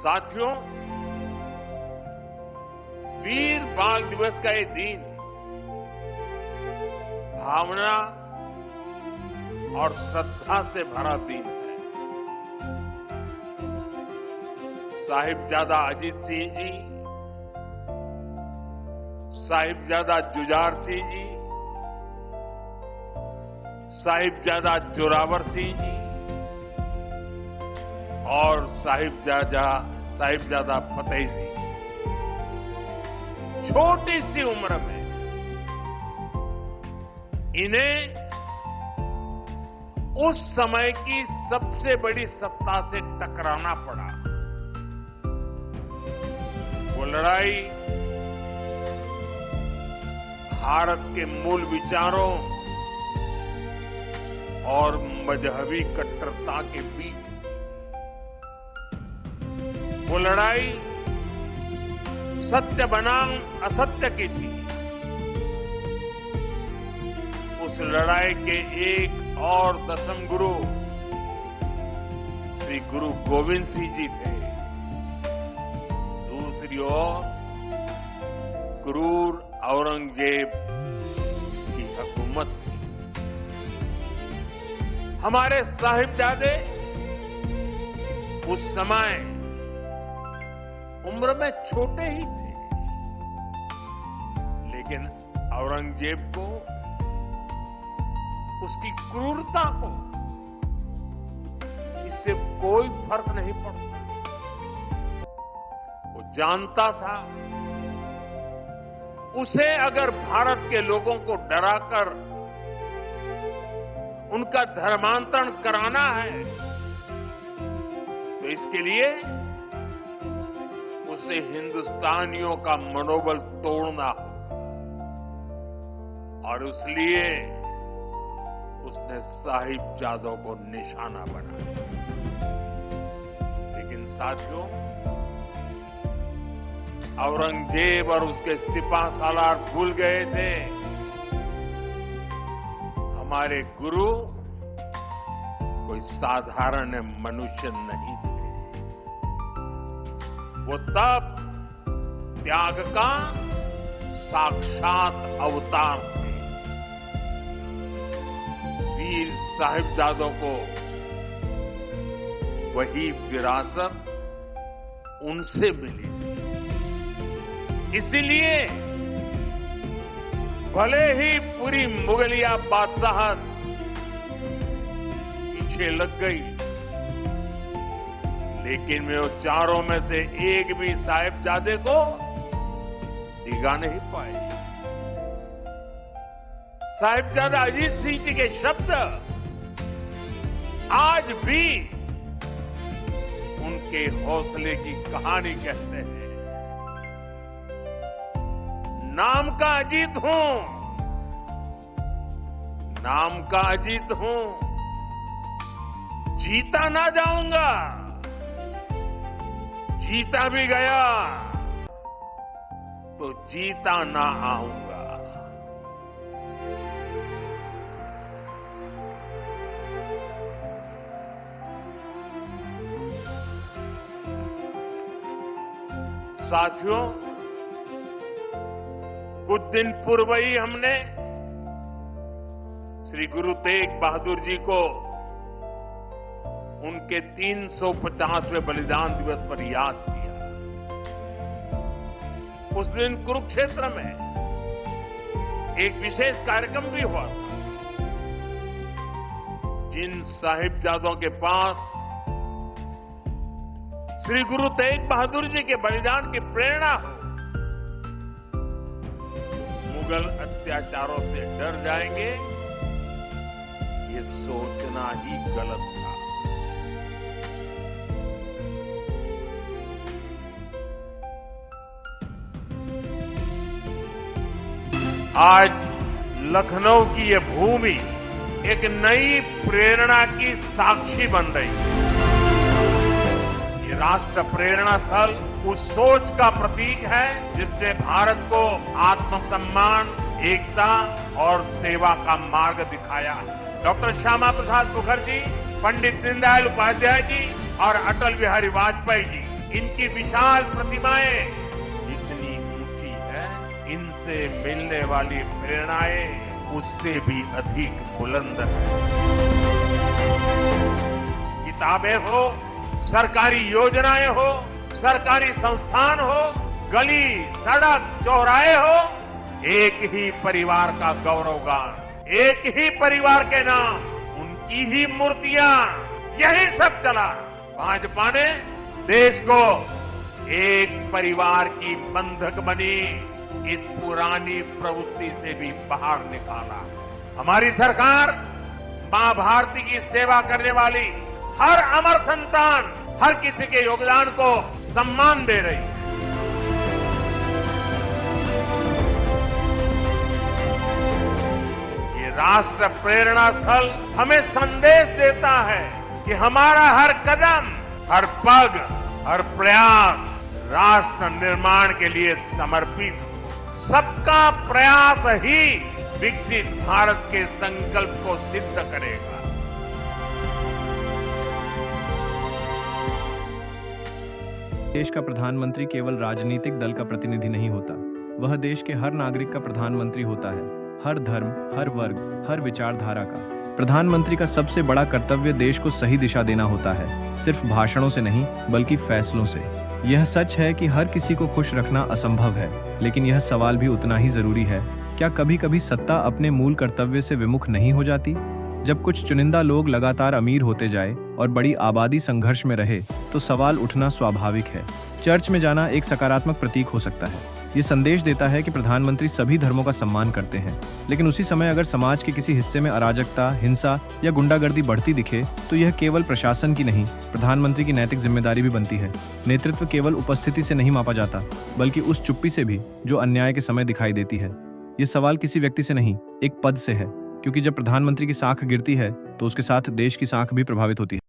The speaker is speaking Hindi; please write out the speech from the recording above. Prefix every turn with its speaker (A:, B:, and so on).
A: साथियों, वीर बाल दिवस का ये दिन भावना और श्रद्धा से भरा दिन है। साहिबजादा अजीत सिंह जी, साहिबजादा जुझार सिंह जी, साहिबजादा जोरावर सिंह जी और साहिबजादा फतेह सिंह छोटी सी उम्र में इन्हें उस समय की सबसे बड़ी सत्ता से टकराना पड़ा। वो लड़ाई भारत के मूल विचारों और मजहबी कट्टरता के बीच, वो लड़ाई सत्य बनाम असत्य की थी। उस लड़ाई के एक और दशम गुरु श्री गुरु गोविंद सिंह जी थे। दूसरी ओर क्रूर औरंगजेब की हुकूमत थी। हमारे साहिबजादे उस समय उम्र में छोटे ही थे, लेकिन औरंगजेब को, उसकी क्रूरता को इससे कोई फर्क नहीं पड़ता। वो जानता था उसे अगर भारत के लोगों को डराकर उनका धर्मांतरण कराना है तो इसके लिए उसे हिंदुस्तानियों का मनोबल तोड़ना होगा, और इसलिए उसने साहिबजादों को निशाना बनाया। लेकिन साथियों, औरंगजेब और उसके सिपह सालार भूल गए थे हमारे गुरु कोई साधारण मनुष्य नहीं थे। वो तब त्याग का साक्षात अवतार थे। वीर साहिबजादों को वही विरासत उनसे मिली। इसीलिए भले ही पूरी मुगलिया बादशाहत पीछे लग गई, लेकिन वे चारों में से एक भी साहिबजादे को दिगा नहीं पाए। साहिबजादा अजीत सिंह जी के शब्द आज भी उनके हौसले की कहानी कहते हैं। नाम का अजीत हूं, नाम का अजीत हूं, जीता ना जाऊंगा, जीता भी गया तो जीता ना आऊंगा। साथियों, कुछ दिन पूर्व ही हमने श्री गुरु तेग बहादुर जी को उनके 350वें बलिदान दिवस पर याद किया। उस दिन कुरुक्षेत्र में एक विशेष कार्यक्रम भी हुआ था। जिन साहिबजादों के पास श्री गुरु तेग बहादुर जी के बलिदान की प्रेरणा हो, मुगल अत्याचारों से डर जाएंगे, ये सोचना ही गलत था। आज लखनऊ की ये भूमि एक नई प्रेरणा की साक्षी बन रही है। ये राष्ट्र प्रेरणा स्थल उस सोच का प्रतीक है जिसने भारत को आत्मसम्मान, एकता और सेवा का मार्ग दिखाया है। डॉक्टर श्यामा प्रसाद मुखर्जी, पंडित दीनदयाल उपाध्याय जी और अटल बिहारी वाजपेयी जी, इनकी विशाल प्रतिमाएं जितनी ऊंची है, इनसे मिलने वाली प्रेरणाएं उससे भी अधिक बुलंद है। किताबें हो, सरकारी योजनाएं हो, सरकारी संस्थान हो, गली, सड़क, चौराहे हो, एक ही परिवार का गौरवगान, एक ही परिवार के नाम, उनकी ही मूर्तियां, यही सब चला। भाजपा ने देश को एक परिवार की बंधक बनी इस पुरानी प्रवृत्ति से भी बाहर निकाला। हमारी सरकार मां भारती की सेवा करने वाली हर अमर संतान, हर किसी के योगदान को सम्मान दे रही है। ये राष्ट्र प्रेरणा स्थल हमें संदेश देता है कि हमारा हर कदम, हर पग, हर प्रयास राष्ट्र निर्माण के लिए समर्पित हो। सबका प्रयास ही विकसित भारत के संकल्प को सिद्ध करेगा।
B: देश का प्रधानमंत्री केवल राजनीतिक दल का प्रतिनिधि नहीं होता, वह देश के हर नागरिक का प्रधानमंत्री होता है, हर धर्म, हर वर्ग, हर विचारधारा का। प्रधानमंत्री का सबसे बड़ा कर्तव्य देश को सही दिशा देना होता है, सिर्फ भाषणों से नहीं बल्कि फैसलों से। यह सच है कि हर किसी को खुश रखना असंभव है, लेकिन यह सवाल भी उतना ही जरूरी है, क्या कभी कभी सत्ता अपने मूल कर्तव्य से विमुख नहीं हो जाती? जब कुछ चुनिंदा लोग लगातार अमीर होते जाए और बड़ी आबादी संघर्ष में रहे, तो सवाल उठना स्वाभाविक है। चर्च में जाना एक सकारात्मक प्रतीक हो सकता है। ये संदेश देता है कि प्रधानमंत्री सभी धर्मों का सम्मान करते हैं, लेकिन उसी समय अगर समाज के किसी हिस्से में अराजकता, हिंसा या गुंडागर्दी बढ़ती दिखे, तो यह केवल प्रशासन की नहीं, प्रधानमंत्री की नैतिक जिम्मेदारी भी बनती है। नेतृत्व केवल उपस्थिति से नहीं मापा जाता, बल्कि उस चुप्पी से भी जो अन्याय के समय दिखाई देती है। ये सवाल किसी व्यक्ति से नहीं, एक पद से है, क्योंकि जब प्रधानमंत्री की साख गिरती है तो उसके साथ देश की साख भी प्रभावित होती है।